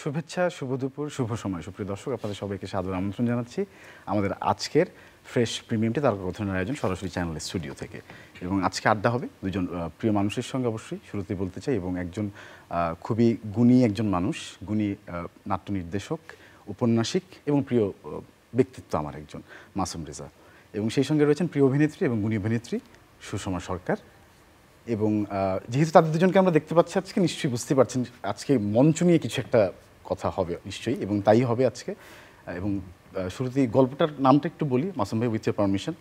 শুভেচ্ছা, শুভ দুপুর, শুভ সময়। সুপ্রিয় দর্শক, আপনাদের সবাইকে সাদর আমন্ত্রণ জানাচ্ছি আমাদের আজকের ফ্রেশ প্রিমিয়ামটি তারকাকথনের আয়োজন সরাসরি চ্যানেলের স্টুডিও থেকে। এবং আজকে আড্ডা হবে দুজন প্রিয় মানুষের সঙ্গে, অবশ্যই শুরুতেই বলতে চাই, এবং একজন খুবই গুণী একজন মানুষ, গুণী নাট্য নির্দেশক, উপন্যাসিক এবং প্রিয় ব্যক্তিত্ব আমার একজন মাসুম রেজা। এবং সেই সঙ্গে রয়েছেন প্রিয় অভিনেত্রী এবং গুণী অভিনেত্রী সুষমা সরকার। এবং যেহেতু তাদের দুজনকে আমরা দেখতে পাচ্ছি আজকে, নিশ্চয়ই বুঝতে পারছেন আজকে মঞ্চ নিয়ে কিছু একটা কথা হবে নিশ্চয়ই, এবং তাই হবে আজকে। এবং শুরুতেই গল্পটার নামটা একটু বলি, মাসুম ভাই, উইথ ইয়ার পারমিশন।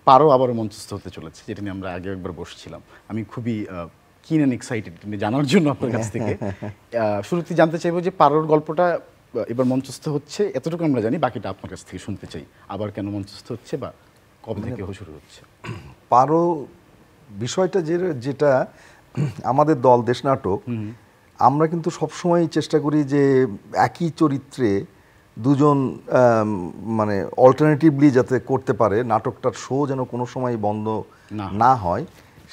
পারো আবারও মঞ্চস্থ হতে চলেছে, যেটা নিয়ে আমরা আগে একবার বসছিলাম। আমি খুবই কিন অ্যান্ড এক্সাইটেড জানার জন্য আপনার কাছ থেকে। শুরুতেই জানতে চাইবো যে পারোর গল্পটা এবার মঞ্চস্থ হচ্ছে, এতটুকু আমরা জানি, বাকিটা আপনার কাছ থেকে শুনতে চাই। আবার কেন মঞ্চস্থ হচ্ছে বা কবে থেকে শুরু হচ্ছে? পারো বিষয়টা যেটা আমাদের দল দেশ নাটক, আমরা কিন্তু সবসময় চেষ্টা করি যে একই চরিত্রে দুজন মানে অল্টারনেটিভলি যাতে করতে পারে, নাটকটার শো যেন কোনো সময় বন্ধ না হয়,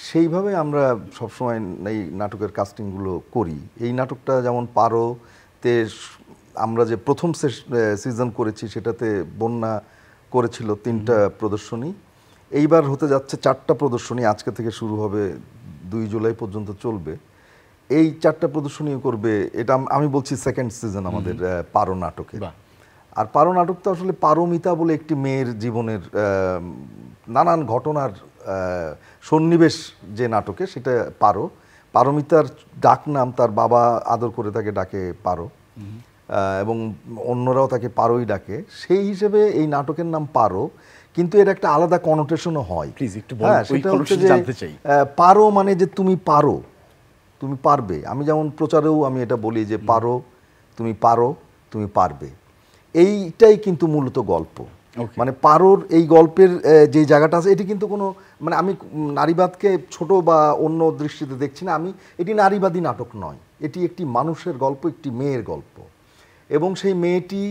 সেইভাবে আমরা সবসময় এই নাটকের কাস্টিংগুলো করি। এই নাটকটা যেমন পারোতে আমরা যে প্রথম সিজন করেছি, সেটাতে বন্যা করেছিল 3টা প্রদর্শনী। এইবার হতে যাচ্ছে 4টা প্রদর্শনী, আজকে থেকে শুরু হবে, 2 জুলাই পর্যন্ত চলবে। এই 4টা প্রদর্শনী করবে, এটা আমি বলছি সেকেন্ড সিজন আমাদের পারো নাটকে। আর পারো নাটকটা আসলে পারমিতা বলে একটি মেয়ের জীবনের নানান ঘটনার সন্নিবেশ যে নাটকে, সেটা পারো। পারমিতার ডাক নাম, তার বাবা আদর করে তাকে ডাকে পারো, এবং অন্যরাও তাকে পারোই ডাকে। সেই হিসেবে এই নাটকের নাম পারো, কিন্তু এর একটা আলাদা কনোটেশনও হয়। হ্যাঁ, সেটা হচ্ছে যে পারো মানে যে তুমি পারো, তুমি পারবে। আমি যেমন প্রচারেও আমি এটা বলি যে পারো, তুমি পারবে। এইটাই কিন্তু মূলত গল্প। মানে পারোর এই গল্পের যে জায়গাটা আছে, এটি কিন্তু কোনো মানে আমি নারীবাদকে ছোট বা অন্য দৃষ্টিতে দেখছি না। এটি নারীবাদী নাটক নয়, এটি একটি মানুষের গল্প, একটি মেয়ের গল্প। এবং সেই মেয়েটি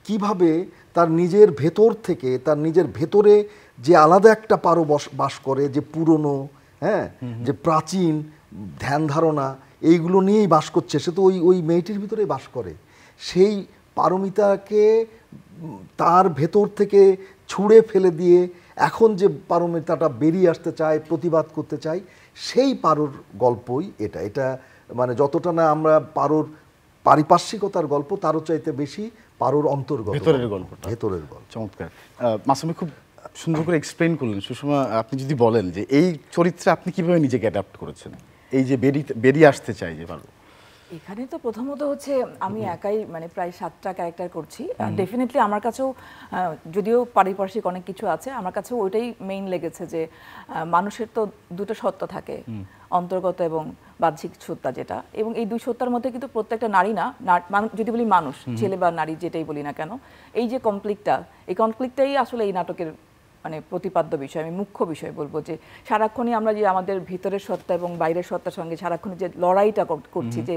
কিভাবে তার নিজের ভেতর থেকে, তার নিজের ভেতরে যে আলাদা একটা পারো বাস করে, যে পুরনো, হ্যাঁ, যে প্রাচীন ধ্যান ধারণা, এইগুলো নিয়েই বাস করছে। সে তো ওই মেয়েটির ভিতরেই বাস করে। সেই পারমিতাকে তার ভেতর থেকে ছুঁড়ে ফেলে দিয়ে এখন যে পারমিতাটা বেরিয়ে আসতে চায়, প্রতিবাদ করতে চায়, সেই পারোর গল্পই এটা। মানে যতটা না আমরা পারোর পারিপার্শ্বিকতার গল্প, তারও চাইতে বেশি পারোর অন্তর্গত ভেতরের গল্প। চমৎকার। মাসুমি খুব সুন্দর করে এক্সপ্লেইন করলেন। সুষমা, আপনি যদি বলেন যে এই চরিত্রে আপনি কিভাবে নিজেকে অ্যাডাপ্ট করেছেন, এই যে বেরিয়ে আসতে চাই যে পারো। এখানে তো প্রথমত হচ্ছে আমি একাই মানে প্রায় 7টা ক্যারেক্টার করছি। ডেফিনেটলি আমার কাছেও, যদিও পারিপার্শ্বিক অনেক কিছু আছে, আমার কাছেও ওইটাই মেইন লেগেছে যে মানুষের তো দুটো সত্তা থাকে, অন্তর্গত এবং বাহ্যিক সত্তা যেটা, এবং এই 2 সত্তার মধ্যে কিন্তু প্রত্যেকটা নারী না, যদি বলি মানুষ, ছেলে বা নারী যেটাই বলি না কেন, এই যে এই কনফ্লিক্টটাই আসলে এই নাটকের মানে প্রতিপাদ্য বিষয়। আমি মুখ্য বিষয় বলবো যে সারাক্ষণই আমরা যে আমাদের ভিতরের সত্তা এবং বাইরের সত্তার সঙ্গে সারাক্ষণই যে লড়াইটা করছি, যে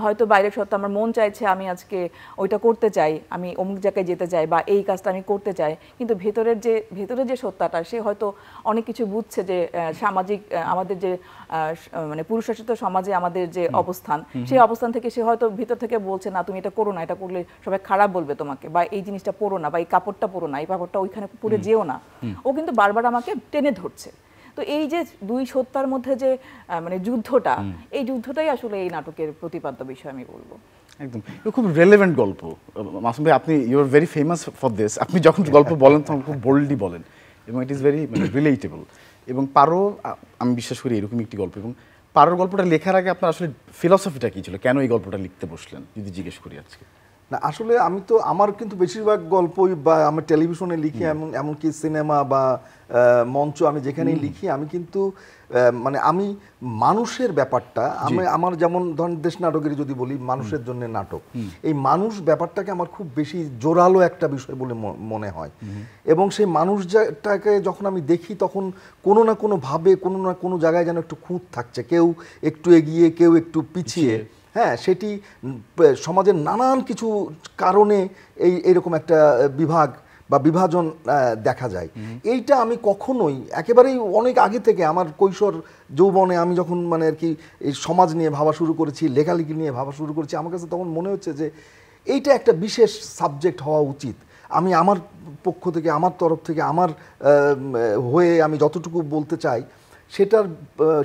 হয়তো বাইরের সত্তা আমার মন চাইছে আমি আজকে ওইটা করতে চাই, আমি অমুক জায়গায় যেতে চাই, বা এই কাজটা আমি করতে চাই, কিন্তু ভেতরের যে সত্তাটা, সে হয়তো অনেক কিছু বুঝছে যে সামাজিক আমাদের যে মানে পুরুষাসিত সমাজে আমাদের যে অবস্থান, সেই অবস্থান থেকে সে হয়তো ভিতর থেকে বলছে না তুমি এটা করো না, এটা করলে সবাই খারাপ বলবে তোমাকে, বা এই জিনিসটা পরো না, বা এই কাপড়টা পরো না, এই কাপড়টা ওইখানে পরে যেও না। ও কিন্তু বারবার আমাকে টেনে ধরছে। তো এই যে 2 সত্তার মধ্যে যে মানে যুদ্ধটা, এই যুদ্ধটাই আসলে এই নাটকের প্রতিপাদ্য বিষয় আমি বলবো। একদম খুব রেলেভেন্ট গল্প। মাসুম ভাই, আপনি you are very famous for this. আপনি যখন গল্প বলেন তখন খুব বোল্ডলি বলেন, এবং ইট ইজ ভেরি রিলেটেবল। এবং পারো, আমি বিশ্বাস করি এরকম একটি গল্প। এবং পারোর গল্পটা লেখার আগে আপনার আসলে ফিলসফিটা কী ছিল, কেন এই গল্পটা লিখতে বসলেন, যদি জিজ্ঞেস করি আজকে? না, আসলে আমার কিন্তু বেশিরভাগ গল্পই বা আমি টেলিভিশনে লিখি, এমনকি সিনেমা বা মঞ্চ, আমি যেখানেই লিখি, আমি কিন্তু মানে আমি মানুষের ব্যাপারটা, আমার যেমন ধরেন দেশ নাটকের যদি বলি, মানুষের জন্য নাটক, এই মানুষ ব্যাপারটাকে আমার খুব বেশি জোরালো একটা বিষয় বলে মনে হয়। এবং সেই মানুষটাকে যখন আমি দেখি, তখন কোনো না কোনো ভাবে, কোনো না কোনো জায়গায় যেন একটু খুঁত থাকছে, কেউ একটু এগিয়ে, কেউ একটু পিছিয়ে। হ্যাঁ, সেটি সমাজের নানান কিছু কারণে এইরকম একটা বিভাগ বা বিভাজন দেখা যায়। এইটা আমি কখনোই একেবারেই অনেক আগে থেকে আমার কৈশোর যৌবনে আমি যখন মানে আর কি এই সমাজ নিয়ে ভাবা শুরু করেছি, লেখালেখি নিয়ে ভাবা শুরু করেছি, আমার কাছে তখন মনে হচ্ছে যে এইটা একটা বিশেষ সাবজেক্ট হওয়া উচিত। আমি আমার পক্ষ থেকে, আমার তরফ থেকে, আমার হয়ে আমি যতটুকু বলতে চাই সেটার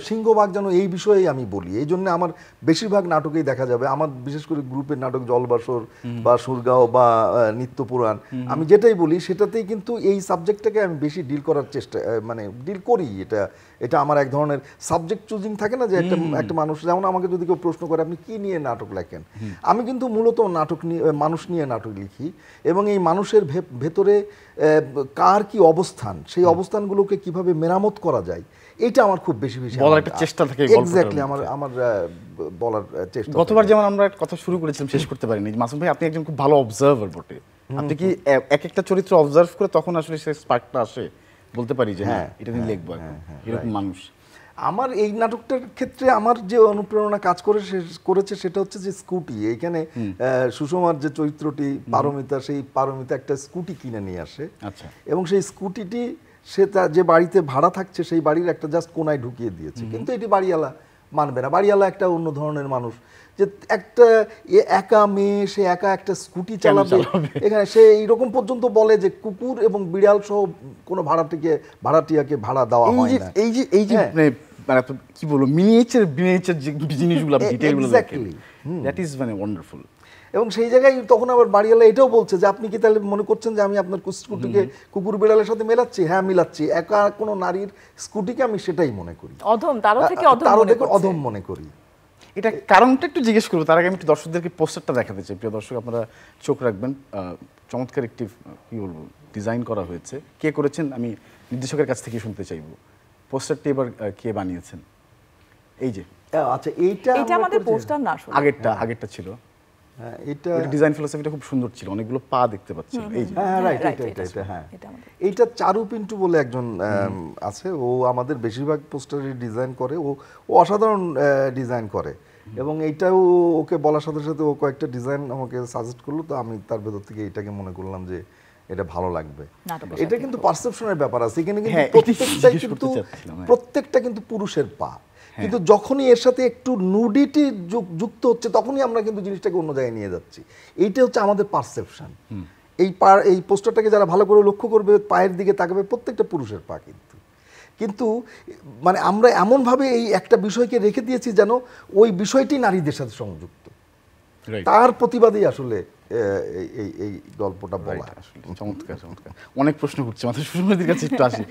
সিংহভাগ যেন এই বিষয়েই আমি বলি। এই জন্য আমার বেশিরভাগ নাটকেই দেখা যাবে, আমার বিশেষ করে গ্রুপের নাটক জলবাসর বা সুরগাঁও বা নিত্যপুরাণ, আমি যেটাই বলি সেটাতেই কিন্তু এই সাবজেক্টটাকে আমি বেশি ডিল করার চেষ্টা, মানে ডিল করি। এটা আমার এক ধরনের সাবজেক্ট চুজিং থাকে না, যে একটা মানুষ, যেমন আমাকে যদি কেউ প্রশ্ন করে আপনি কি নিয়ে নাটক লেখেন, আমি কিন্তু মূলত নাটক নিয়ে, মানুষ নিয়ে নাটক লিখি, এবং এই মানুষের ভেতরে কার কি অবস্থান, সেই অবস্থানগুলোকে কিভাবে মেরামত করা যায়, এটা আমার খুব বেশি বলার একটা চেষ্টা থাকে। এক্স্যাক্টলি আমার বলার চেষ্টা। গতবার যেমন আমরা কথা শুরু করেছিলাম, শেষ করতে পারিনি। মাসুম ভাই, আপনি একজন খুব ভালো অবজার্ভার বটে। আপনি কি এক একটা চরিত্র অবজার্ভ করে তখন আসলে সেই স্পার্কটা আসে, বলতে পারি যে হ্যাঁ এটা নিয়ে লিখবো, এরকম মানুষ? আমার এই নাটকটার ক্ষেত্রে আমার যে অনুপ্রেরণা কাজ করেছে সেটা হচ্ছে যে স্কুটি। এইখানে সুষমার যে চরিত্রটি পারমিতা, সেই পারমিতা একটা স্কুটি কিনে নিয়ে আসে। আচ্ছা। এবং সেই স্কুটিটি সে যে বাড়িতে ভাড়া থাকছে সেই বাড়ির একটা জাস্ট কোনায় ঢুকিয়ে দিয়েছে, কিন্তু এটি বাড়িওয়ালা মানবে না। বাড়িওয়ালা একটা অন্য ধরনের মানুষ, যে একটা একা মেয়ে, সে একা একটা স্কুটি চালাবে এখানে, সে এইরকম পর্যন্ত বলে যে কুকুর এবং বিড়াল সহ কোনো ভাড়াটিয়াকে ভাড়া দেওয়া হয় না। এই যে মানে কি বলবো, মিনিয়েচার যে জিনিসগুলো, ডিটেইলগুলো, দ্যাট ইজ মানে ওয়ান্ডারফুল। এবং সেই জায়গায় তখন আবার বাড়িওয়ালা এটাও বলছে যে আপনি কি তাহলে মনে করছেন যে আমি আপনার স্কুটিকে কুকুর বিড়ালের সাথে মেলাচ্ছি? হ্যাঁ মিলাচ্ছি, একা কোনো নারীর স্কুটিকে আমি সেটাই মনে করি, তারও থেকে অধম মনে করি। এটা কারণটা একটু জিজ্ঞেস করবো, তার আগে আমি একটু দর্শকদেরকে পোস্টারটা দেখাতে চাই। প্রিয় দর্শক, আপনারা চোখ রাখবেন, চমৎকার একটি কি বলবো ডিজাইন করা হয়েছে। কে করেছেন আমি নির্দেশকের কাছ থেকে শুনতে চাইবো। পোস্টারটি এবার কে বানিয়েছেন? এই যে, আচ্ছা, এইটা আমাদের পোস্টার না, আসলে আগেরটা ছিল। এটা ডিজাইন ফিলোসফিটা খুব সুন্দর ছিল, অনেকগুলো পা দেখতে পাচ্ছি। এই যে, হ্যাঁ রাইট, এটা হ্যাঁ, এইটা চারু পিন্টু বলে একজন আছে, ও আমাদের বেশিরভাগ পোস্টারের ডিজাইন করে, ও অসাধারণ ডিজাইন করে। এবং এইটাও ওকে বলার সাথে সাথে ও কয়েকটা ডিজাইন আমাকে সাজেস্ট করলো, তো আমি তার ভেতর থেকে এটাকে মনে করলাম যে এটা ভালো লাগবে। এটা কিন্তু পারসেপশনের ব্যাপার আছে এখানে, কিন্তু প্রত্যেকটা কিন্তু পুরুষের পা, কিন্তু যখনই এর সাথে একটু নুডিটি যুক্ত হচ্ছে তখনই আমরা কিন্তু জিনিসটাকে অন্য জায়গায় নিয়ে যাচ্ছি। এইটা হচ্ছে আমাদের পারসেপশন। এই পোস্টারটাকে যারা ভালো করে লক্ষ্য করবে, পায়ের দিকে তাকাবে, প্রত্যেকটা পুরুষের পা, কিন্তু মানে আমরা এমনভাবে এই একটা বিষয়কে রেখে দিয়েছি যেন ওই বিষয়টি নারীদের সাথে সংযুক্ত, তার প্রতিবাদেই আসলে এই গল্পটা বলা। চমৎকার। অনেক প্রশ্ন করছে মাত্র, সুষমাদির কাছে একটু আসি।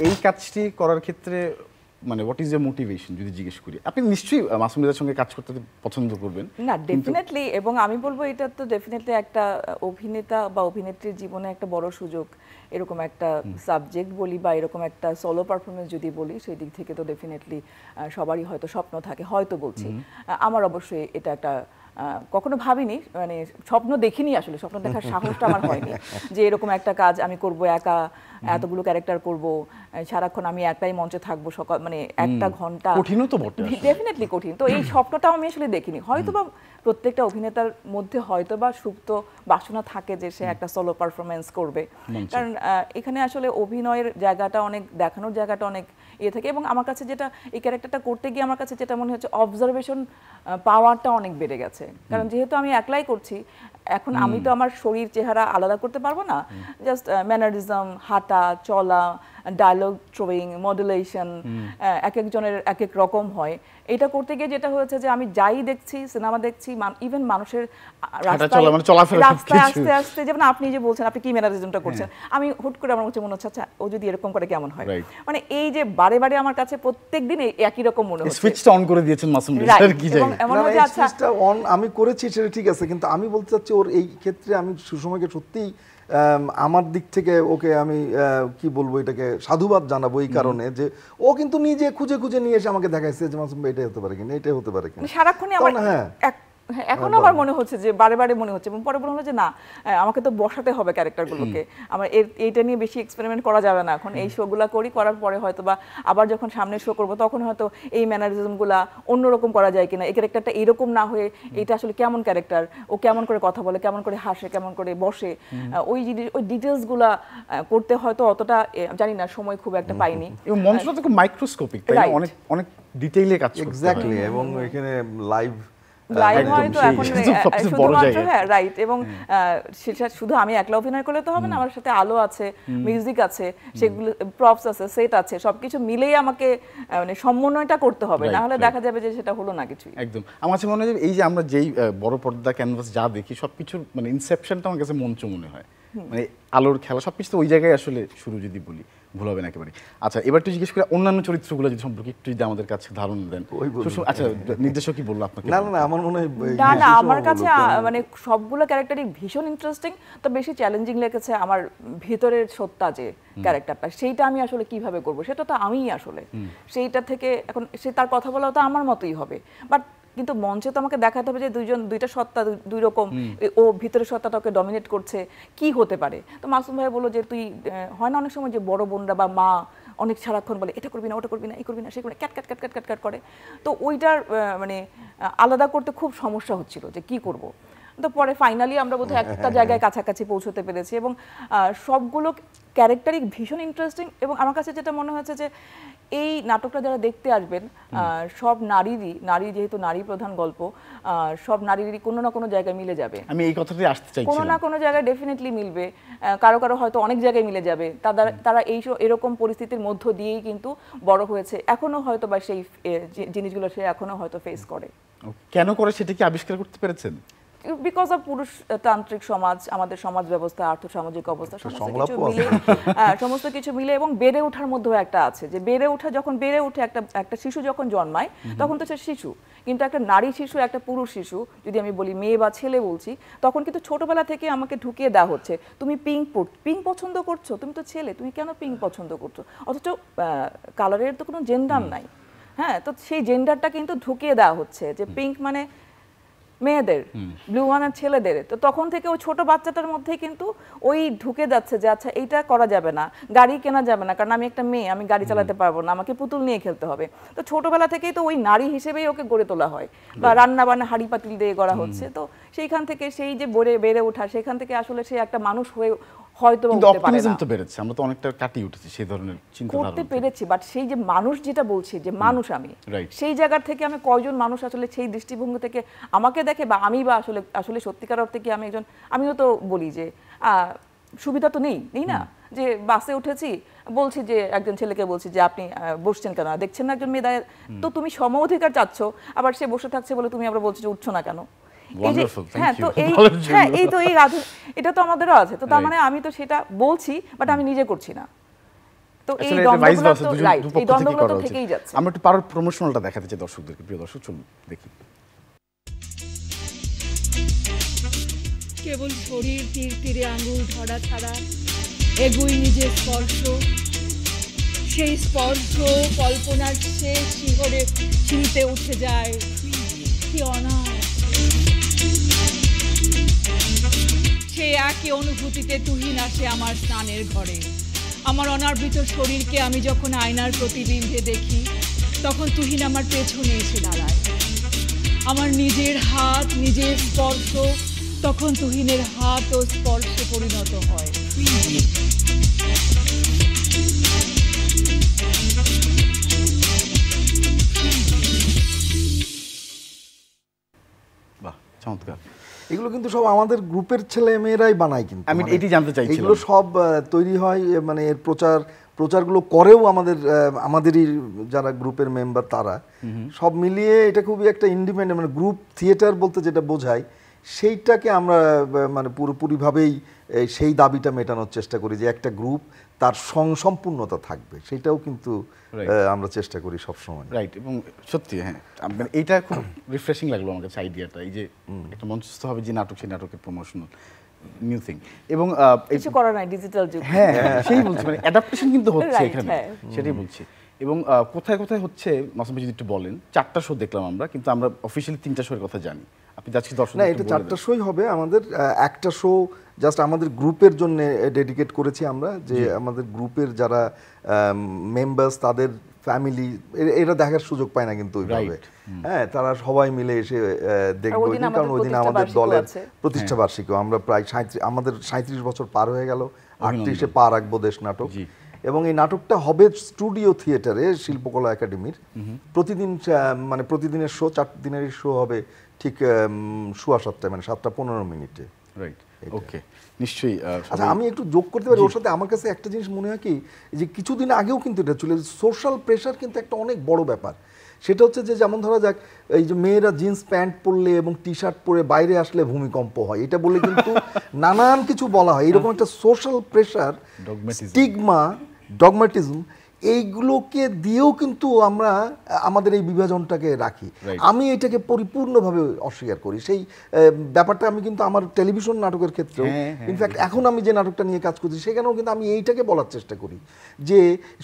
এই কাজটি করার ক্ষেত্রে মানে হোয়াট ইজ ইয়ার মোটিভেশন যদি জিজ্ঞেস করি? আপনি নিশ্চয়ই মাসুমিদার সঙ্গে কাজ করতে পছন্দ করবেন। না, ডেফিনেটলি। এবং আমি বলবো এটা তো ডেফিনেটলি একটা অভিনেতা বা অভিনেত্রীর জীবনে একটা বড় সুযোগ। এরকম একটা সাবজেক্ট বলি বা এরকম একটা সোলো পারফরমেন্স যদি বলি, সেই দিক থেকে তো ডেফিনেটলি সবারই হয়তো স্বপ্ন থাকে, হয়তো বলছি, আমার অবশ্যই এটা একটা কখনো ভাবিনি, মানে স্বপ্ন দেখিনি, আসলে স্বপ্ন দেখার সাহসটা আমার হয়নি যে এরকম একটা কাজ আমি করব, একা এতগুলো ক্যারেক্টার করব, সারাক্ষণ আমি একটাই মঞ্চে থাকবো, সকাল মানে একটা ঘন্টা, কঠিনও তো বটে, ডেফিনেটলি কঠিন। তো এই স্বপ্নটাও আমি আসলে দেখিনি। হয়তোবা প্রত্যেকটা অভিনেতার মধ্যে হয়তোবা সুপ্ত বাসনা থাকে যে সে একটা সোলো পারফরমেন্স করবে, কারণ এখানে আসলে অভিনয়ের জায়গাটা অনেক, দেখানোর জায়গাটা অনেক ইয়ে থাকে। এবং আমার কাছে যেটা এই ক্যারেক্টারটা করতে গিয়ে আমার কাছে যেটা মনে হচ্ছে, অবজারভেশন পাওয়ারটা অনেক বেড়ে গেছে। কারণ যেহেতু আমি একলাই করছি, এখন আমি তো আমার শরীর চেহারা আলাদা করতে পারবো না, জাস্ট ম্যানারিজম, হাঁটা চলা, ডায়লগ থ্রোয়িং, মডুলেশন এক একজনের এক এক রকম হয়। এটা করতে গিয়ে যেটা হয়েছে যে আমি যাই দেখছি, সিনেমা দেখছি, ইভেন মানুষের রাস্তায় আস্তে আস্তে, যেমন আপনি যে বলছেন আপনি কি ম্যানারিজমটা করছেন, আমি হুট করে আমার মনে হচ্ছে আচ্ছা ও যদি এরকম করে কেমন হয়। মানে এই যে বারে বারে আমার কাছে প্রত্যেকদিন একই রকম মনে হচ্ছে। সুইচটা অন করে দিয়েছেন মাসুম ভাই, কি জানেন এমন হয় যে আচ্ছা সুইচটা অন আমি করেছি সেটা ঠিক আছে, কিন্তু আমি বলতে চাচ্ছি ওর এই ক্ষেত্রে আমি সুষমাকে সত্যিই আমার দিক থেকে ওকে আমি কি বলবো, এটাকে সাধুবাদ জানাবো এই কারণে যে ও কিন্তু নিজে খুঁজে খুঁজে নিয়ে এসে আমাকে দেখাইছে যে মাসুম ভাই এটা হতে পারে কিনা, এটা হতে পারে কিনা। সারাক্ষণই আমার এখন আবার মনে হচ্ছে যে বারে বারে মনে হচ্ছে, এবং পরে মনে হলো যে না, আমাকে তো বসাতে হবে ক্যারেক্টারগুলোকে, আমার এইটা নিয়ে বেশি এক্সপেরিমেন্ট করা যাবে না এখন। এই শোগুলা করার পরে হয়তো বা আবার যখন সামনে শো করবো তখন হয়তো এই ম্যানারিজমগুলা অন্যরকম করা যায় কিনা, এই ক্যারেক্টারটা এইরকম না হয়ে এটা আসলে কেমন ক্যারেক্টার, ও কেমন করে কথা বলে, কেমন করে হাসে, কেমন করে বসে, ওই ডিটেলসগুলা করতে হয়তো অতটা জানি না, সময় খুব একটা পাইনি। এবং মঞ্চটা তো খুব মাইক্রোস্কোপিক, তাই না? অনেক ডিটেইলে কাজ করতে হয়। এক্স্যাক্টলি। এবং এখানে লাইভ লাইভ একদম হয়তো সেই, এখন একদম সবচেয়ে বড় শুধুমাত্র জায়গা। হ্যাঁ রাইট, এবং সেটা শুধু আমি একলা অভিনয় করলে তো হবে না, আমার সাথে আলো আছে, মিউজিক আছে, সেগুলো প্রপস আছে, সেট আছে, সবকিছু মিলেই আমাকে মানে সমন্বয়টা করতে হবে, Right, না হলে right. দেখা যাবে যে সেটা হলো না কিছুই। একদম আমার কাছে মনে হয় যে এই যে আমরা যেই বড় পর্দা ক্যানভাস যা দেখি সবকিছুর মানে ইনসেপশনটা আমার কাছে মঞ্চ মনে হয়, মানে আলোর খেলা সবকিছু তো ওই জায়গায় আসলে শুরু, যদি বলি ভুল হবে না একেবারে। আচ্ছা এবার একটু জিজ্ঞেস করি অন্যান্য চরিত্রগুলো যদি সম্পর্কে একটু যদি আমাদের কাছে ধারণা দেন। ওই বলুন। আচ্ছা নির্দেশক কি বললো আপনাকে? না না না, আমার মনে হয় না না, সুষমা আমার কাছে বলুক, কেন? মানে সবগুলো ক্যারেক্টারই ভীষণ ইন্টারেস্টিং, তো বেশি চ্যালেঞ্জিং লেগেছে আমার ভিতরের সত্তা যে ক্যারেক্টারটা, সেইটা আমি আসলে কিভাবে করব, সেটা তো আমিই আসলে, সেইটা থেকে এখন সে তার কথা বলা তো আমার মতোই হবে, বাট কিন্তু মঞ্চে তো আমাকে দেখাতে হবে যে দুইটা সত্তা দুই রকম, ও ভিতরের সত্তাটা ওকে ডমিনেট করছে, কি হতে পারে। তো মাসুম ভাই বললো যে তুই হয় না অনেক সময় যে বড় বোনরা বা মা অনেক সারাক্ষণ বলে এটা করবি না, ওটা করবি না, এই করবি না, সেই করবি না, cat cat cat cat cat cat করে, তো ওইটার মানে আলাদা করতে খুব সমস্যা হচ্ছিল যে কি করব। তো পরে ফাইনালি আমরা বোধহয় একটা জায়গায় কাছাকাছি পৌঁছতে পেরেছি, এবং সবগুলো ক্যারেক্টারই ভীষণ ইন্টারেস্টিং, এবং আমার কাছে যেটা মনে হচ্ছে যে এই নাটকটা যারা দেখতে আসবেন সব নারী যেহেতু নারী প্রধান গল্প, সব নারীরই কোনো না কোনো জায়গায় মিলে যাবে, আমি এই কথাটাই আসতে কোনো চাইছিলাম। না কোনো জায়গায় ডেফিনেটলি মিলবে, কারো কারো হয়তো অনেক জায়গায় মিলে যাবে, তারা এরকম পরিস্থিতির মধ্য দিয়েই কিন্তু বড় হয়েছে, এখনো হয়তো বা সেই জিনিসগুলো সে এখনো হয়তো ফেস করে। কেন করে সেটা কি আবিষ্কার করতে পেরেছেন? বিকজ অফ পুরুষতান্ত্রিক সমাজ, আমাদের সমাজ ব্যবস্থা, আর্থসামাজিক অবস্থা, সমস্ত কিছু মিলে এবং বেড়ে ওঠার মধ্যেও একটা আছে যে যখন বেড়ে ওঠে একটা শিশু যখন জন্মায় তখন তো সে শিশু, কিন্তু একটা নারী শিশু, একটা পুরুষ শিশু, যদি আমি বলি মেয়ে বা ছেলে বলছি, তখন কিন্তু ছোটবেলা থেকে আমাকে ঢুকিয়ে দেওয়া হচ্ছে তুমি পিঙ্ক পছন্দ করছো, তুমি তো ছেলে, তুমি কেন পিঙ্ক পছন্দ করছো, অথচ কালারের তো কোনো জেন্ডার নাই, হ্যাঁ, তো সেই জেন্ডারটা কিন্তু ঢুকিয়ে দেওয়া হচ্ছে যে পিঙ্ক মানে মেয়েদের, ব্লু মানে ছেলেদের, তো তখন থেকে ওই ছোট বাচ্চাটার মধ্যেই কিন্তু ওই ঢুকে যাচ্ছে যে আচ্ছা এইটা করা যাবে না, গাড়ি কেনা যাবে না কারণ আমি একটা মেয়ে, আমি গাড়ি চালাতে পারবো না, আমাকে পুতুল নিয়ে খেলতে হবে, তো ছোটবেলা থেকেই তো ওই নারী হিসেবেই ওকে গড়ে তোলা হয়, বা রান্না বান্না হাঁড়ি পাতিল দিয়ে গড়া হচ্ছে, তো সেইখান থেকে সেই যে বেড়ে ওঠা, সেখান থেকে আসলে সে একটা মানুষ হয়ে হয়তো কিন্তু উঠতে পারে অপটিমিজম না, তো বেড়েছে, আমরা তো অনেকটা কাটিয়ে উঠেছি সেই ধরনের চিন্তা করতে পেরেছি, বাট সেই যে মানুষ যেটা বলছি যে মানুষ আমি, Right. সেই জায়গা থেকে আমি কয়জন মানুষ আসলে সেই দৃষ্টিভঙ্গি থেকে আমাকে দেখে, বা আমি বা আসলে সত্যিকার অর্থে কি আমিও তো বলি যে সুবিধা তো নেই না, যে বাসে উঠেছি বলছি যে একজন ছেলেকে বলছি যে আপনি বসছেন কেন, দেখছেন না একজন মেয়ে দাঁড়িয়ে, তো তুমি সম অধিকার চাচ্ছ, আবার সে বসে থাকছে বলে তুমি আবার বলছো যে উঠছো না কেন, Wonderful, thank হ্যাঁ, you. তো বলার জন্য। এই তো এই এটা তো আমাদেরও আছে, তো তার Right. মানে আমি তো সেটা বলছি বাট আমি নিজে করছি না, তো এই আসলে এটা vice দ্বন্দ্বগুলো versa, তো দুজন রাইট, দুপক্ষ এই থেকেই দ্বন্দ্বগুলো করা তো উচিত। থেকেই যাচ্ছে। আমরা একটু পারো প্রমোশনালটা দেখাতে চাই দর্শকদেরকে, প্রিয় দর্শক চলুন দেখি। কেবল শরীর তীর তীরে আঙুল ধরা ছাড়া এগুই নিজের স্পর্শ, সেই স্পর্শ কল্পনার শেষ শিহরে চিনতে উঠে যায়, কি অনাথ সে একই অনুভূতিতে তুহিন আসে আমার স্নানের ঘরে, আমার অনাবৃত শরীরকে আমি যখন আয়নার প্রতিবিম্বে দেখি তখন তুহিন আমার পেছনে এসে দাঁড়ায়, আমার নিজের হাত নিজের স্পর্শ তখন তুহিনের হাত ও স্পর্শে পরিণত হয়। বাহ চমৎকার। এগুলো কিন্তু সব আমাদের গ্রুপের ছেলে মেয়েরাই বানায়, কিন্তু আমি মানে এটি জানতে চাইছিলাম। এগুলো সব তৈরি হয়, মানে এর প্রচারগুলো করেও আমাদেরই যারা গ্রুপের মেম্বার তারা সব মিলিয়ে এটা খুবই একটা ইন্ডিপেন্ডেন্ট, মানে গ্রুপ থিয়েটার বলতে যেটা বোঝায় সেইটাকে আমরা মানে পুরোপুরিভাবেই সেই দাবিটা মেটানোর চেষ্টা করি যে একটা গ্রুপ তার সম্পূর্ণতা থাকবে, সেটাও কিন্তু আমরা চেষ্টা করি সবসময়। রাইট, এবং সত্যি হ্যাঁ মানে এইটা খুব রিফ্রেশিং লাগলো আমার কাছে আইডিয়াটা, এই যে একটা মঞ্চস্থ হবে যে নাটক, সেই নাটকের প্রমোশনাল নিউ থিং, এবং কিছু করার নাই, ডিজিটাল যুগ, হ্যাঁ সেই বলছি, মানে অ্যাডাপ্টেশন কিন্তু হচ্ছে Right, এখানে, হ্যাঁ। সেটাই বলছি। এবং কোথায় কোথায় হচ্ছে মাসুম ভাই যদি একটু বলেন, 4টা শো দেখলাম আমরা, কিন্তু আমরা অফিসিয়ালি 3টা শোর কথা জানি, আপনি আজকে দর্শক না, এটা 4টা শোই হবে আমাদের, একটা শো জাস্ট আমাদের গ্রুপের জন্য ডেডিকেট করেছি আমরা, যে আমাদের গ্রুপের যারা মেম্বার্স তাদের ফ্যামিলি এরা দেখার সুযোগ পায় না কিন্তু ওইভাবে, হ্যাঁ, তারা সবাই মিলে এসে দেখবো, কারণ ওই দিন আমাদের দলের প্রতিষ্ঠা বার্ষিকী, আমরা প্রায় আমাদের 37 বছর পার হয়ে গেল, 38-এ পা রাখবো দেশ নাটক, এবং এই নাটকটা হবে স্টুডিও থিয়েটারে শিল্পকলা একাডেমির, প্রতিদিনের শো, 4 দিনেরই শো হবে ঠিক 7:15 মানে 7:15 রাইট, ওকে, নিশ্চয়ই। আচ্ছা, আমি একটু যোগ করতে পারি ওর সাথে। আমার কাছে একটা জিনিস মনে হয় কি, যে কিছুদিন আগেও কিন্তু এটা চলে, সোশ্যাল প্রেশার কিন্তু একটা অনেক বড় ব্যাপার। সেটা হচ্ছে যে যেমন ধরা যাক, এই যে মেয়েরা জিন্স প্যান্ট পরলে এবং টি শার্ট পরে বাইরে আসলে ভূমিকম্প হয়, এটা বলে কিন্তু নানান কিছু বলা হয়। এরকম একটা সোশ্যাল প্রেশার, স্টিগমা, ডগম্যাটিজম, এইগুলোকে দিয়েও কিন্তু আমরা আমাদের এই বিভাজনটাকে রাখি। আমি এটাকে পরিপূর্ণভাবে অস্বীকার করি। সেই ব্যাপারটা আমি কিন্তু আমার টেলিভিশন নাটকের ক্ষেত্রেও, ইনফ্যাক্ট এখন আমি যে নাটকটা নিয়ে কাজ করছি সেখানেও কিন্তু আমি এইটাকে বলার চেষ্টা করি যে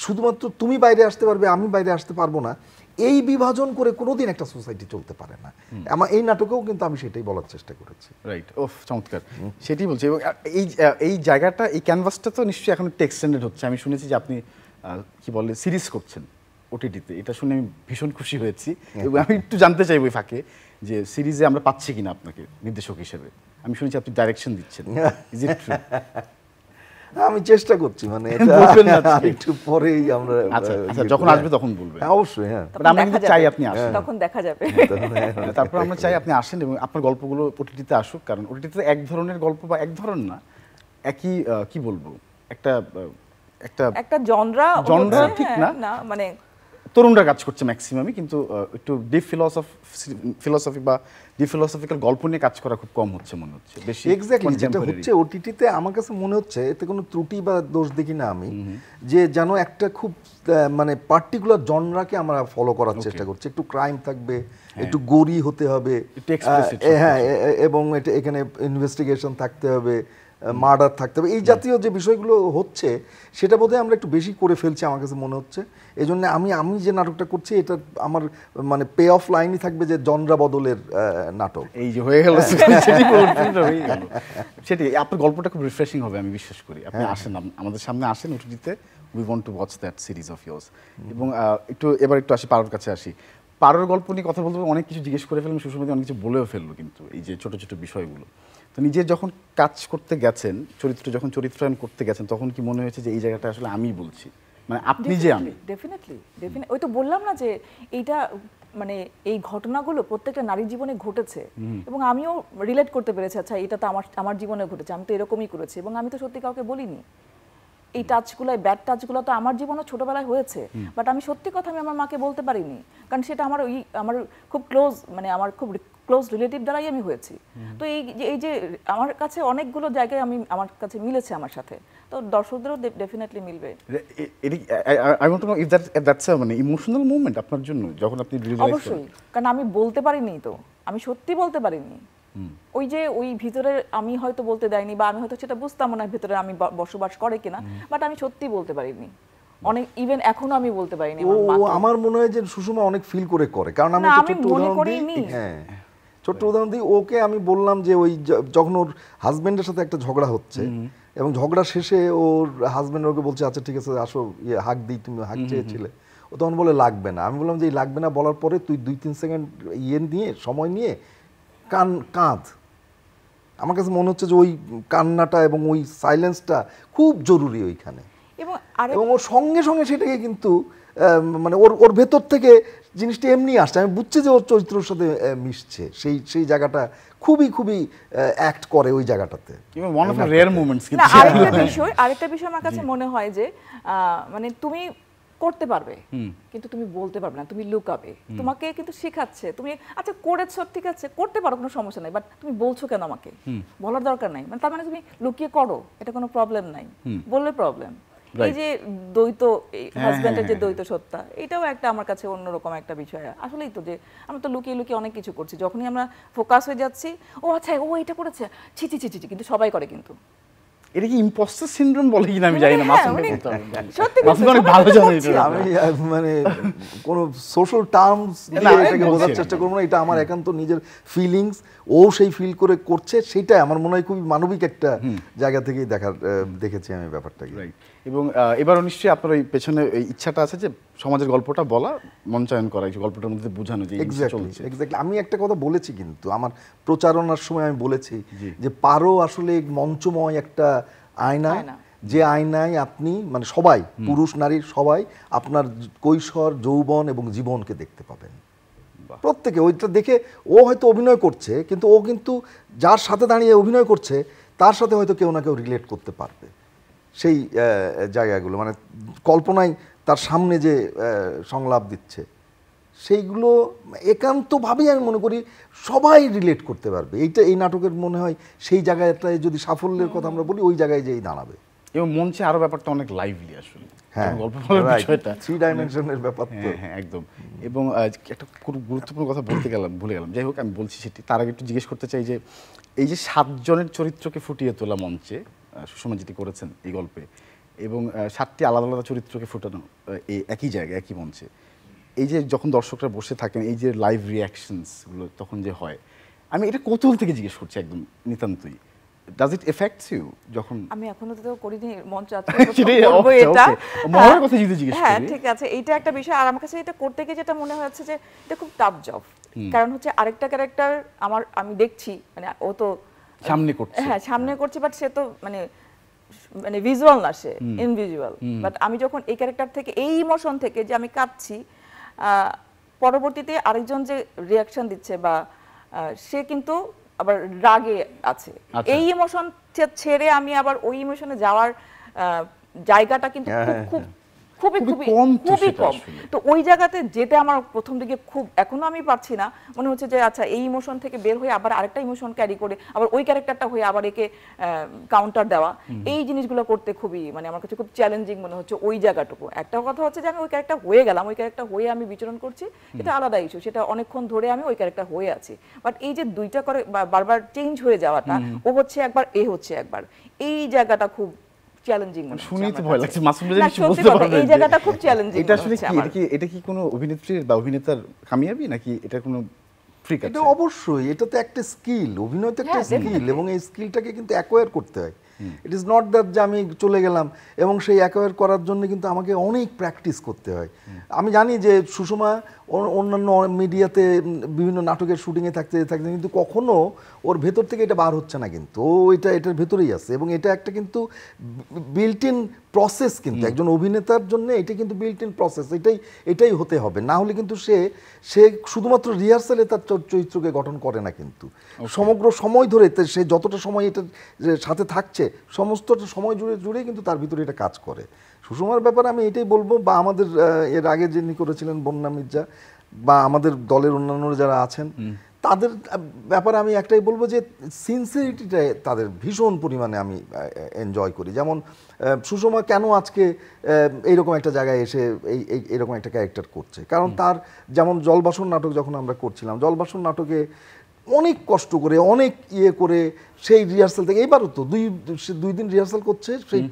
শুধুমাত্র তুমি বাইরে আসতে পারবে, আমি বাইরে আসতে পারবো না, এই বিভাজন করে কোনোদিন একটা সোসাইটি চলতে পারে না। আমার এই নাটকেও কিন্তু আমি সেটাই বলার চেষ্টা করেছি। রাইট, ওফ, চমৎকার, সেটাই বলছি। এবং এই জায়গাটা, এই ক্যানভাসটা তো নিশ্চয়ই এখন একটু এক্সটেন্ডেড হচ্ছে। আমি শুনেছি যে আপনি কি বলে সিরিজ করছেন ওটিটিতে, এটা শুনে আমি ভীষণ খুশি হয়েছি। এবং আমি একটু জানতে চাইব এই ফাঁকে যে সিরিজে আমরা পাচ্ছি কিনা আপনাকে নির্দেশক হিসেবে। আমি শুনেছি আপনি ডাইরেকশন দিচ্ছেন, ইজ ইট ট্রু? আমি চেষ্টা করছি, মানে একটু পরেই আমরা, আচ্ছা, যখন আসবে তখন বলবেন। অবশ্যই, হ্যাঁ। আমরা কিন্তু চাই আপনি আসেন, তখন দেখা যাবে। তারপর আমরা চাই আপনি আসেন এবং আপনার গল্পগুলো ওটিটিতে আসুক। কারণ ওটিটিতে এক ধরনের গল্প, বা এক ধরন না, একই কি বলবো, একটা জনরা ঠিক না, মানে তরুণরা কাজ করছে ম্যাক্সিমামই, কিন্তু একটু ডিপ ফিলসফি বা ডিপ ফিলসফিক্যাল গল্প নিয়ে কাজ করা খুব কম হচ্ছে মনে হচ্ছে, বেশি। এক্স্যাক্টলি, যেটা হচ্ছে ওটিটিতে আমার কাছে মনে হচ্ছে, এতে কোনো ত্রুটি বা দোষ দেখি না আমি, যে যেন একটা খুব মানে পার্টিকুলার জনরাকে আমরা ফলো করার চেষ্টা করছি। একটু ক্রাইম থাকবে, একটু গোরি হতে হবে, হ্যাঁ, এবং এটা এখানে ইনভেস্টিগেশন থাকতে হবে, মার্ডার থাকতে হবে, এই জাতীয় যে বিষয়গুলো হচ্ছে সেটা বোধহয় আমরা একটু বেশি করে ফেলছি আমার কাছে মনে হচ্ছে। এই জন্য আমি যে নাটকটা করছি, এটা আমার মানে পে অফ লাইনই থাকবে যে জনরা বদলের নাটক। এই যে হয়ে গেল, সেটি আপনার গল্পটা খুব রিফ্রেশিং হবে আমি বিশ্বাস করি। আপনি আসেন, আমাদের সামনে আসেন ওটিটিতে, we want to watch that series of yours. এবং এবার একটু আসি, পারোর কাছে আসি। পারোর গল্প নিয়ে কথা বলতে অনেক কিছু জিজ্ঞেস করে ফেললাম, সুষমাদি অনেক কিছু বলেও ফেললো, কিন্তু এই যে ছোট ছোট বিষয়গুলো, তো নিজে যখন কাজ করতে গেছেন, যখন চরিত্রায়ন করতে গেছেন, তখন কি মনে হয়েছে যে এই জায়গাটা আসলে আমি বলছি, মানে আপনি যে আমি? ডেফিনেটলি, ওই তো বললাম না যে এইটা, মানে এই ঘটনাগুলো প্রত্যেকটা নারীর জীবনে ঘটেছে এবং আমিও রিলেট করতে পেরেছি। আচ্ছা, এটা তো আমার জীবনে ঘটেছে, আমি তো এরকমই করেছি, এবং আমি তো সত্যি কাউকে বলিনি। এই টাচগুলো, ব্যাড টাচগুলো তো আমার জীবনে ছোটবেলায় হয়েছে, বাট আমি সত্যি কথা আমি আমার মাকে বলতে পারিনি, কারণ সেটা আমার খুব ক্লোজ, মানে আমার খুব ক্লোজ রিলেটিভ দ্বারাই আমি হয়েছি। তো এই যে আমার কাছে অনেকগুলো জায়গায় আমার কাছে মিলেছে আমার সাথে, তো দর্শকদেরও ডেফিনেটলি মিলবে। I want to know if that's a মানে ইমোশনাল মোমেন্ট আপনার জন্য, যখন আপনি রিয়েলাইজ করেন? অবশ্যই, কারণ আমি বলতে পারিনি, তো আমি সত্যি বলতে পারিনি। ওই ভিতরে আমি হয়তো বলতে দেয়নি, বা আমি হয়তো সেটা বুঝতাম না ভিতরে আমি বসবাস করে কিনা, বাট আমি সত্যি বলতে পারিনি। অনেক ইভেন এখনো আমি বলতে পারিনি। আমার মনে হয় যে সুষমা অনেক ফিল করে, কারণ আমি ছোট্ট উদাহরণ দিই। ওকে আমি বললাম যে ওই যখন ওর হাজবেন্ডের সাথে একটা ঝগড়া হচ্ছে, এবং ঝগড়া শেষে ওর হাজবেন্ড ওকে বলছে, আচ্ছা ঠিক আছে আসো, হাক দিই, তুমি হাক চেয়েছিলে। ও তখন বলে লাগবে না। আমি বললাম যে লাগবে না বলার পরে তুই 2-3 সেকেন্ড সময় নিয়ে কাঁদ। আমার কাছে মনে হচ্ছে যে ওই কান্নাটা এবং ওই সাইলেন্সটা খুব জরুরি ওইখানে, এবং ওর সঙ্গে সঙ্গে সেটাকে কিন্তু মানে ওর ভেতর থেকে জিনিসটা এমনি আসছে। আমি বুঝছি যে ওর চরিত্রের সাথে মিশছে, সেই জায়গাটা খুবই খুবই অ্যাক্ট করে ওই জায়গাটাতে। আরেকটা বিষয় আমার কাছে মনে হয় যে মানে তুমি করতে পারবে, কিন্তু তুমি বলতে পারবে না, তুমি লুকাবে। তোমাকে কিন্তু শেখাচ্ছে, তুমি আচ্ছা করেছো, ঠিক আছে করতে পারো, কোনো সমস্যা নাই, বাট তুমি বলছো কেন আমাকে? বলার দরকার নাই, মানে তার মানে তুমি লুকিয়ে করো, এটা কোনো প্রবলেম নাই, বললে প্রবলেম। এই যে দ্বৈত, হাজব্যান্ডের যে দ্বৈত সত্তা, এটাও একটা আমার কাছে অন্যরকম একটা বিষয়। আসলেই তো যে আমরা তো লুকিয়ে লুকিয়ে অনেক কিছু করছি, যখনই আমরা ফোকাস হয়ে যাচ্ছি, ও আচ্ছা ও এটা করেছে, ছি ছি ছি ছি, কিন্তু সবাই করে। কিন্তু এটা কি ইম্পোস্টার সিনড্রোম বলে কিনা আমি জানি না, আমি মানে কোন সোশ্যাল টার্মস দিয়ে এটাকে বোঝার চেষ্টা করবো না। এটা আমার একান্ত নিজের ফিলিংস, ও সেই ফিল করে করছে, সেটা আমার মনে হয় খুবই মানবিক একটা জায়গা থেকেই দেখেছি আমি ব্যাপারটাকে। এবং এবারও নিশ্চয়ই আপনার ওই পেছনে ইচ্ছাটা আছে যে সমাজের গল্পটা বলা, মঞ্চায়ন করা, এই গল্পটার মধ্যে বোঝানো যে এক্স্যাক্টলি। আমি একটা কথা বলেছি, কিন্তু আমার প্রচারণার সময় আমি বলেছি যে পারো আসলে মঞ্চময় একটা আয়না, যে আয়নায় আপনি মানে সবাই, পুরুষ নারী সবাই আপনার কৈশোর, যৌবন এবং জীবনকে দেখতে পাবেন। প্রত্যেকে ওইটা দেখে ও হয়তো অভিনয় করছে, কিন্তু ও কিন্তু যার সাথে দাঁড়িয়ে অভিনয় করছে তার সাথে হয়তো কেউ না কেউ রিলেট করতে পারবে। সেই জায়গাগুলো মানে কল্পনায় তার সামনে যে সংলাপ দিচ্ছে সেইগুলো একান্তভাবেই আমি মনে করি সবাই রিলেট করতে পারবে। এই নাটকের মনে হয় সেই জায়গাটায় যদি সাফল্যের কথা আমরা বলি ওই জায়গায় যেই দাঁড়াবে। এবং মঞ্চে আরো ব্যাপারটা অনেক লাইভলি আসলে, হ্যাঁ, গল্প বলার বিষয়টা 3 ডাইমেনশনের ব্যাপার তো। হ্যাঁ একদম। এবং একটা খুব গুরুত্বপূর্ণ কথা ভুলে গেলাম, যাই হোক আমি বলছি সেটি। তার আগে একটু জিজ্ঞেস করতে চাই যে এই যে 7 জনের চরিত্রকে ফুটিয়ে তোলা মঞ্চে সুষমা যেটি করেছেন এই গল্পে, এবং 7টি আলাদা আলাদা চরিত্রকে ফুটানো এই একই জায়গায় একই মঞ্চে, এই যে যখন দর্শকরা বসে থাকেন এই যে লাইভ রিয়াকশনসগুলো তখন যে হয়, আমি এটা কৌতূহল থেকে জিজ্ঞেস করছি একদম নিতান্তই, ডাজ ইট এফেক্টস ইউ যখন? আমি এখনো তো করিনি মঞ্চ সেটাই, করব okay, এটা। okay. মহড়ার কথা যদি জিজ্ঞেস হ্যাঁ করি। ঠিক আছে, এইটা একটা বিষয়। আর আমার কাছে এটা করতে গিয়ে যেটা মনে হচ্ছে যে এটা খুব টাফ জব, কারণ হচ্ছে আরেকটা ক্যারেক্টার আমি দেখছি মানে ও তো সামনে করছে, হ্যাঁ সামনে করছে, বাট সে তো মানে ভিজুয়াল না, সে ইনভিজুয়াল। বাট আমি যখন এই ক্যারেক্টার থেকে এই ইমোশন থেকে যে আমি কাঁদছি, পরবর্তীতে আরেকজন যে রিয়াকশন দিচ্ছে বা সে কিন্তু আবার রাগে আছে, এই ইমোশন ছেড়ে আমি আবার ওই ইমোশনে যাওয়ার জায়গাটা কিন্তু খুবই কম। তো ওই জায়গাতে যেতে আমার প্রথম দিকে খুব, এখনো আমি পারছি না, মনে হচ্ছে যে আচ্ছা এই ইমোশন থেকে বের হয়ে আবার আরেকটা ইমোশন ক্যারি করে আবার ওই ক্যারেক্টারটা হয়ে আবার একে কাউন্টার দেওয়া, এই জিনিসগুলো করতে খুবই মানে আমার কাছে খুব চ্যালেঞ্জিং মনে হচ্ছে ওই জায়গাটুকু। একটা কথা হচ্ছে যে আমি ওই ক্যারেক্টার হয়ে গেলাম, ওই ক্যারেক্টার হয়ে আমি বিচরণ করছি, এটা আলাদা ইস্যু, সেটা অনেকক্ষণ ধরে আমি ওই ক্যারেক্টার হয়ে আছি। বাট এই যে দুইটা করে বারবার চেঞ্জ হয়ে যাওয়াটা, ও হচ্ছে একবার এ হচ্ছে একবার, এই জায়গাটা খুব চ্যালেঞ্জিং মনে হচ্ছে। শুনেই তো ভয় লাগছে, মাসুম ভাই কিছু বলতে পারবেন? এই জায়গাটা খুব চ্যালেঞ্জিং। এটা আসলে কি, এটা কি কোনো অভিনেত্রীর বা অভিনেতার কামিয়াবি নাকি এটা কোনো ট্রিক আছে? এটা অবশ্যই, এটা তো একটা স্কিল, অভিনয় তো একটা স্কিল, এবং এই স্কিলটাকে কিন্তু অ্যাকোয়ার করতে হয়। ইট ইজ নট দ্যাট যে আমি চলে গেলাম এবং সেই অ্যাকোয়ার করার জন্য কিন্তু আমাকে অনেক প্র্যাকটিস করতে হয়। আমি জানি যে সুষমা অন্যান্য মিডিয়াতে বিভিন্ন নাটকের শুটিংয়ে থাকতে কিন্তু কখনো ওর ভেতর থেকে এটা বার হচ্ছে না, কিন্তু ও এটার ভেতরেই আছে, এবং এটা একটা কিন্তু বিল্ট ইন প্রসেস। কিন্তু একজন অভিনেতার জন্য এটা কিন্তু বিল্ট ইন প্রসেস, এটাই হতে হবে। না হলে কিন্তু সে শুধুমাত্র রিহার্সালে তার চরিত্রকে গঠন করে না, কিন্তু সমগ্র সময় ধরে সে যতটা সময় এটার সাথে থাকছে সমস্তটা সময় জুড়ে কিন্তু তার ভিতরে এটা কাজ করে। সুষমার ব্যাপারে আমি এটাই বলবো, বা আমাদের এর আগে যিনি করেছিলেন বন্যা মির্জা, বা আমাদের দলের অন্যান্য যারা আছেন তাদের ব্যাপারে আমি একটাই বলবো যে সিনসিয়ারিটিটা তাদের ভীষণ পরিমাণে আমি এনজয় করি। যেমন সুষমা কেন আজকে এইরকম একটা জায়গায় এসে এইরকম একটা ক্যারেক্টার করছে, কারণ তার যেমন জলবাসন নাটক যখন আমরা করছিলাম, জলবাসন নাটকে অনেক কষ্ট করে অনেক করে সেই রিহার্সাল থেকে, এবারও তো দুই দিন রিহার্সাল করছে, সেই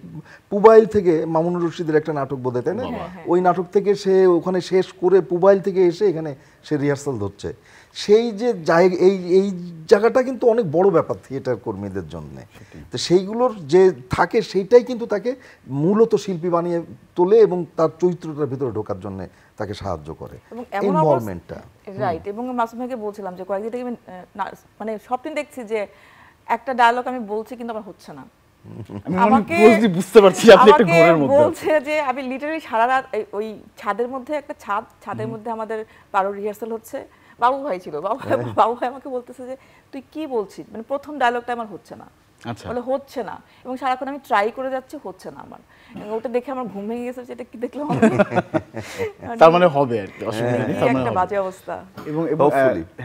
পুবাইল থেকে মামুনুর রশিদের একটা নাটক বোধ হয়, তাই না? ওই নাটক থেকে সে ওখানে শেষ করে পুবাইল থেকে এসে এখানে সে রিহার্সাল ধরছে। সেই যে জায়গা, এই জায়গাটা কিন্তু অনেক বড় ব্যাপার থিয়েটার কর্মীদের জন্য। তো সেইগুলোর যে থাকে সেইটাই কিন্তু তাকে মূলত শিল্পী বানিয়ে তোলে এবং তার চরিত্রটার ভিতরে ঢোকার জন্য তাকে সাহায্য করে, ইনভলভমেন্টটা। রাইট। এবং মাসুম ভাইকে বলছিলাম যে কয়েকদিন থেকে মানে স্বপ্ন দেখছি যে একটা ডায়লগ আমি বলছি কিন্তু আমার হচ্ছে না, আমাকে বুঝতে পারছি আপনি একটা ঘরের মধ্যে বলছে যে আমি লিটারালি সারা রাত ওই ছাদের মধ্যে, একটা ছাদের মধ্যে আমাদের পারো রিহার্সাল হচ্ছে, বাবু ভাই ছিল, বাবু ভাই আমাকে বলতেছে যে তুই কি বলছিস, মানে প্রথম ডায়লগটা আমার হচ্ছে না, বলে হচ্ছে না, এবং সারাক্ষণ আমি ট্রাই করে যাচ্ছি, হচ্ছে না আমার। ওটা দেখে আমার ঘুম ভেঙে গেছে, যেটা কি দেখলাম তার মানে হবে আর কি, অসুবিধা নেই, তার মানে একটা বাজে অবস্থা। এবং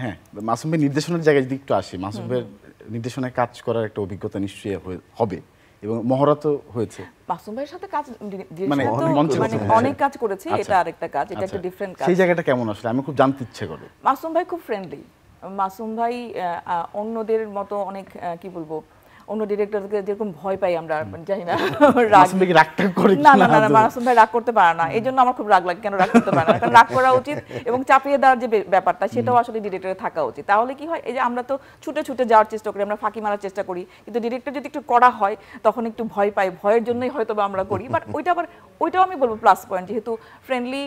হ্যাঁ, মাসুম ভাই নির্দেশনার জায়গায় যদি একটু আসি, মাসুম ভাইয়ের নির্দেশনায় কাজ করার একটা অভিজ্ঞতা নিশ্চয়ই হবে, এবং মহড়া তো হয়েছে। মাসুম ভাইয়ের সাথে কাজ মানে অনেক কাজ করেছি, এটা আরেকটা কাজ, এটা একটা ডিফারেন্ট কাজ। সেই জায়গাটা কেমন আসলে আমি খুব জানতে ইচ্ছে করে। মাসুম ভাই খুব ফ্রেন্ডলি। মাসুম ভাই অন্যদের মতো অনেক কি বলবো, অন্য ডিরেক্টরকে যেরকম ভয় পাই আমরা, জানি না মাসুম ভাই রাগ করতে পারে না, এই জন্য আমার খুব রাগ লাগে, কেন রাগ করতে পারে না, কারণ রাগ করা উচিত এবং চাপিয়ে দেওয়ার যে ব্যাপারটা সেটাও আসলে ডিরেক্টরে থাকা উচিত। তাহলে কি হয়, এই যে আমরা তো ছুটে ছুটে যাওয়ার চেষ্টা করি, আমরা ফাঁকি মারার চেষ্টা করি, কিন্তু ডিরেক্টর যদি একটু কড়া হয় তখন একটু ভয় পাই, ভয়ের জন্যই হয়তো বা আমরা করি। বাট ওইটাও আমি বলবো প্লাস পয়েন্ট, যেহেতু ফ্রেন্ডলি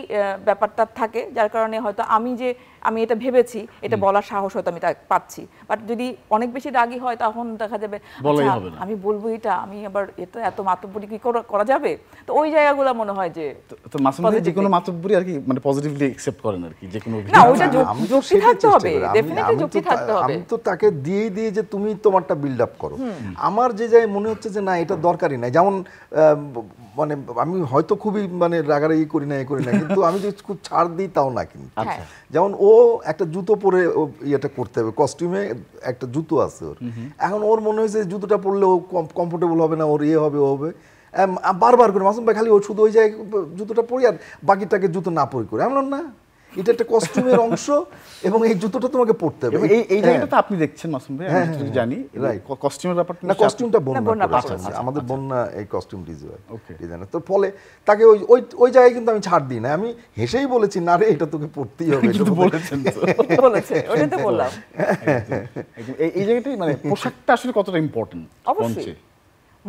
ব্যাপারটা থাকে, যার কারণে হয়তো আমি যে আমি এটা ভেবেছি, এটা বলার সাহস হয়তো আমি পাচ্ছি। বাট যদি অনেক বেশি রাগী হয় তখন দেখা যাবে বলাই আচ্ছা, হবে না। আমি বলবো এটা, আমি আবার এটা এত মাতব্বরি কি করা যাবে? তো ওই জায়গাগুলো মনে হয় যে তো মাসুম ভাই যে positive কোনো দিক। মাতব্বরি আর কি মানে পজিটিভলি অ্যাকসেপ্ট করেন আর কি, যে কোনো না, অভিনয়। ওইটা আমি তো যুক্তি সেটাই থাকতে চেষ্টা হবে, করি। ডেফিনেটলি যুক্তি থাকতে হবে। আমি তো তাকে দিয়ে যে তুমি তোমারটা বিল্ড আপ করো। আমার যে জায়গায় মনে হচ্ছে যে না এটা দরকারই নাই, যেমন মানে আমি হয়তো খুবই মানে রাগারাগি করি না, কিন্তু আমি যদি খুব ছাড় দিই তাও না কিন্তু। আচ্ছা। যেমন ও একটা জুতো পরে ইয়েটা করতে হবে, কস্টিউমে একটা জুতো আছে ওর, এখন ওর মনে হয়েছে জুতোটা পরলে ও কমফোর্টেবল হবে না, ওর হবে ও হবে, বারবার করে মাসুম ভাই খালি ও শুধু ওই জায়গায় জুতোটা পরি আর বাকিটাকে জুতো না পরি করে। এমন না, এটা একটা কস্টিউমের অংশ এবং এই জুতোটা তোমাকে পরতে হবে। এবং এই জায়গাটা তো আপনি দেখছেন মাসুম ভাই, আমি যতটুকু জানি right. কস্টিউমের ব্যাপারটা না, নিশ্চয়ই কস্টিউমটা বন্যা বন্যা করেছে। করেছে। আমাদের বন্যা এই কস্টিউম Okay. ডিজাইনার, তো ফলে তাকে ওই জায়গায় কিন্তু আমি ছাড় দিই না, আমি হেসেই বলেছি না রে এটা তোকে পড়তেই হবে। কিন্তু বলেছেন তো। বলেছে, ওটাই তো বললাম। একদম। এই জায়গাটাই মানে পোশাকটা আসলে কতটা ইম্পর্টেন্ট অবশ্যই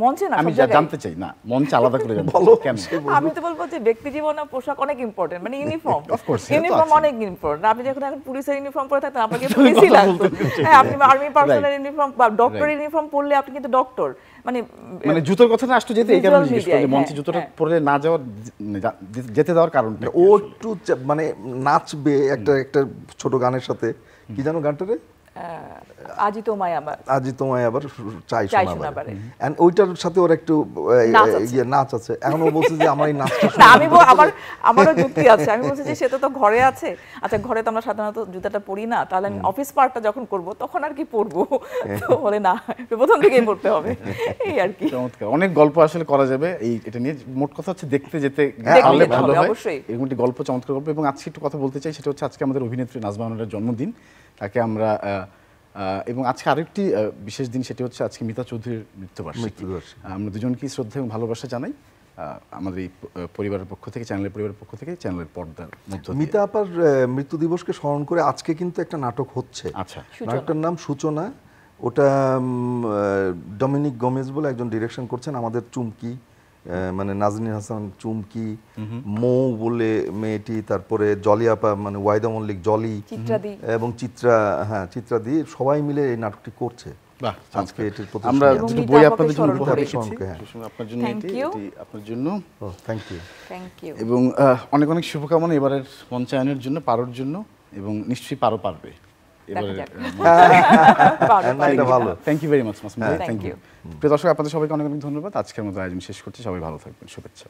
মঞ্চে না, আমি সব জায়গায়। জানতে চাই, না মঞ্চে আলাদা করে জানতে বলো, চাই, কেন? আমি তো বলবো যে ব্যক্তি জীবনে পোশাক অনেক ইম্পর্টেন্ট, মানে ইউনিফর্ম, Of course, সেটা তো ইউনিফর্ম আছে। অনেক ইম্পর্টেন্ট। আপনি যখন এখন পুলিশের ইউনিফর্ম পরে থাকতেন আপনাকে পুলিশই লাগতো। হ্যাঁ, আপনি আর্মি পার্সোনাল ইউনিফর্ম বা ডক্টর ইউনিফর্ম পরলে আপনি কিন্তু ডক্টর, মানে মানে জুতোর কথাটা আসতো যেতে এই কারণে Visual জিজ্ঞেস করি, media, মঞ্চে হ্যাঁ, জুতোটা হ্যাঁ। পরে না যাওয়ার যেতে দেওয়ার কারণটা ও একটু মানে নাচবে একটা ছোট গানের সাথে, কি জানো গানটা রে, আজই তোমায় আমার আজই তোমায় আবার চাই চাই শোনাবারে, শোনাবারে। এন্ড ওইটার সাথে ওর একটু নাচ আছে। নাচ আছে। এখন ও বলছে যে আমার এই নাচটা না, আমি আমারও যুক্তি আছে। আমি বলছি যে সেটা তো ঘরে আছে, আচ্ছা ঘরে তো আমরা সাধারণত জুতাটা পরি না, তাহলে আমি অফিস পার্টটা যখন করব তখন আর কি পরবো, তো বলে না প্রথম থেকেই পড়তে হবে, এই আর কি। চমৎকার, অনেক গল্প আসলে করা যাবে এটা নিয়ে। মোট কথা হচ্ছে দেখতে যেতে দেখতে পারলে যেতে ভালো হবে, হয়। অবশ্যই। এরকম একটি গল্প, চমৎকার গল্প। এবং আজকে একটু কথা বলতে চাই, সেটা হচ্ছে আজকে আমাদের অভিনেত্রী নাজমা আনোয়ারের জন্মদিন। তাকে আমরা এবং আজকে আরেকটি বিশেষ দিন, সেটি হচ্ছে আজকে মিতা চৌধুরীর মৃত্যুবার্ষিকী। আমরা দুজনকেই শ্রদ্ধা এবং ভালোবাসা জানাই আমাদের এই পরিবারের পক্ষ থেকে, চ্যানেলের পরিবারের পক্ষ থেকে, চ্যানেলের পর্দার মধ্য দিয়ে। মিতা আপার মৃত্যু দিবসকে স্মরণ করে আজকে কিন্তু একটা নাটক হচ্ছে। আচ্ছা, নাটকটার নাম সূচনা। ওটা ডমিনিক গোমেজ বলে একজন ডিরেকশন করছেন, আমাদের চুমকি মানে নাজনীন হাসান চুমকি, মৌ বলে মেয়েটি, তারপরে জলি আপা মানে ওয়াইদা মল্লিক জলি, চিত্রাদি এবং চিত্রাদি সবাই মিলে এই নাটকটি করছে। বাহ, আজকে এটির প্রতি আমরা এবং দুটো মিতা বই আপাকে আপনাদের জন্য স্মরণ উপহার করে। রেখেছি। হ্যাঁ। আপনার জন্য Thank এটি you. আপনার জন্য। Thank you. Thank you. এবং অনেক অনেক শুভকামনা এবারের মঞ্চায়নের জন্য, পারোর জন্য, এবং নিশ্চয়ই পারবে এবারে। যাক। না, এটা ভালো। Thank you very much Masum ভাই, Thank থ্যাংক ইউ। you. প্রিয় দর্শক, আপনাদের সবাইকে অনেক অনেক ধন্যবাদ। আজকের মতো আয়োজন শেষ করছি, সবাই ভালো থাকবেন, শুভেচ্ছা।